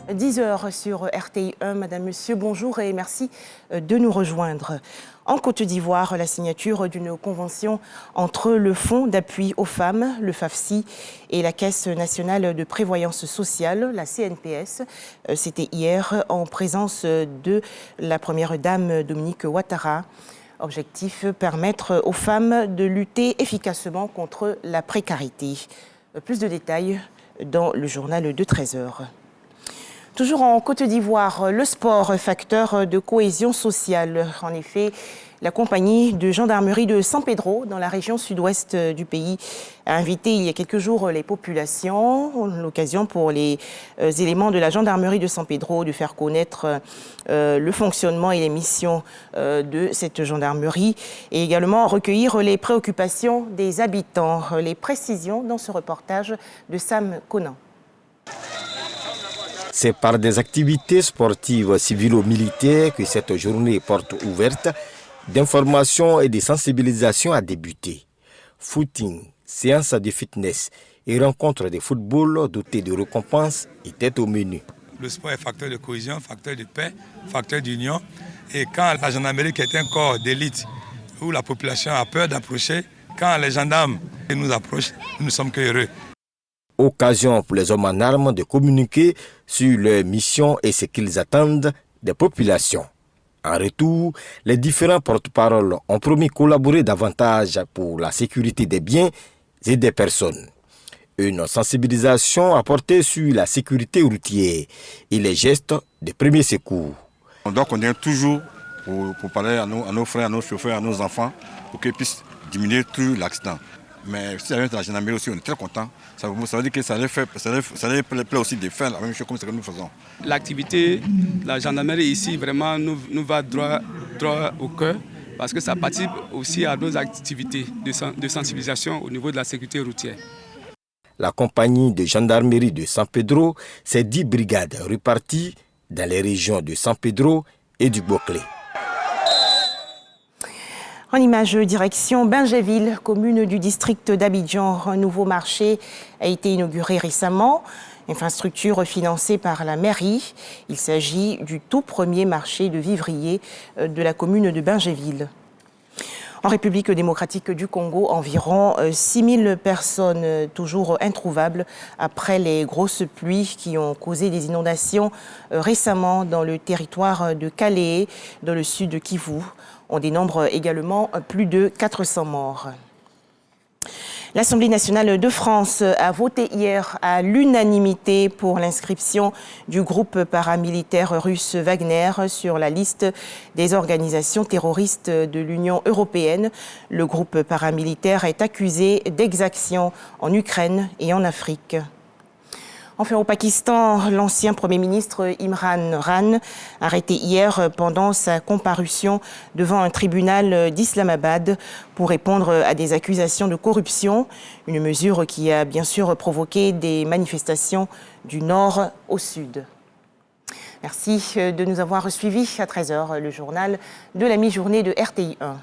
10h sur RTI 1. Madame, Monsieur, bonjour et merci de nous rejoindre. En Côte d'Ivoire, la signature d'une convention entre le Fonds d'appui aux femmes, le FAFSI, et la Caisse nationale de prévoyance sociale, la CNPS. C'était hier en présence de la première dame Dominique Ouattara. Objectif, permettre aux femmes de lutter efficacement contre la précarité. Plus de détails dans le journal de 13h. Toujours en Côte d'Ivoire, le sport, facteur de cohésion sociale. En effet, la compagnie de gendarmerie de San Pedro, dans la région sud-ouest du pays, a invité il y a quelques jours les populations, l'occasion pour les éléments de la gendarmerie de San Pedro de faire connaître le fonctionnement et les missions de cette gendarmerie et également recueillir les préoccupations des habitants. Les précisions dans ce reportage de Sam Conan. C'est par des activités sportives civilo-militaires que cette journée porte ouverte d'information et de sensibilisation a débuté. Footing, séances de fitness et rencontres de football dotées de récompenses étaient au menu. Le sport est facteur de cohésion, facteur de paix, facteur d'union. Et quand la gendarmerie, qui est un corps d'élite où la population a peur d'approcher, quand les gendarmes nous approchent, nous ne sommes que heureux. Occasion pour les hommes en armes de communiquer sur leurs missions et ce qu'ils attendent des populations. En retour, les différents porte-paroles ont promis collaborer davantage pour la sécurité des biens et des personnes. Une sensibilisation a porté sur la sécurité routière et les gestes de premier secours. On doit connaître toujours pour parler à nos frères, à nos chauffeurs, à nos enfants, pour qu'ils puissent diminuer tout l'accident. Mais si avec la gendarmerie aussi, on est très content. Ça veut dire que ça les plaît aussi de faire la même chose comme ce que nous faisons. L'activité de la gendarmerie ici vraiment nous va droit au cœur parce que ça participe aussi à d'autres activités de sensibilisation au niveau de la sécurité routière. La compagnie de gendarmerie de San Pedro, c'est 10 brigades réparties dans les régions de San Pedro et du Boclé. En image, direction Bingéville, commune du district d'Abidjan. Un nouveau marché a été inauguré récemment. Infrastructure financée par la mairie. Il s'agit du tout premier marché de vivriers de la commune de Bingéville. En République démocratique du Congo, environ 6000 personnes toujours introuvables après les grosses pluies qui ont causé des inondations récemment dans le territoire de Calais, dans le sud de Kivu. On dénombre également plus de 400 morts. L'Assemblée nationale de France a voté hier à l'unanimité pour l'inscription du groupe paramilitaire russe Wagner sur la liste des organisations terroristes de l'Union européenne. Le groupe paramilitaire est accusé d'exactions en Ukraine et en Afrique. Enfin, au Pakistan, l'ancien Premier ministre Imran Khan, arrêté hier pendant sa comparution devant un tribunal d'Islamabad pour répondre à des accusations de corruption, une mesure qui a bien sûr provoqué des manifestations du nord au sud. Merci de nous avoir suivis à 13h, le journal de la mi-journée de RTI 1.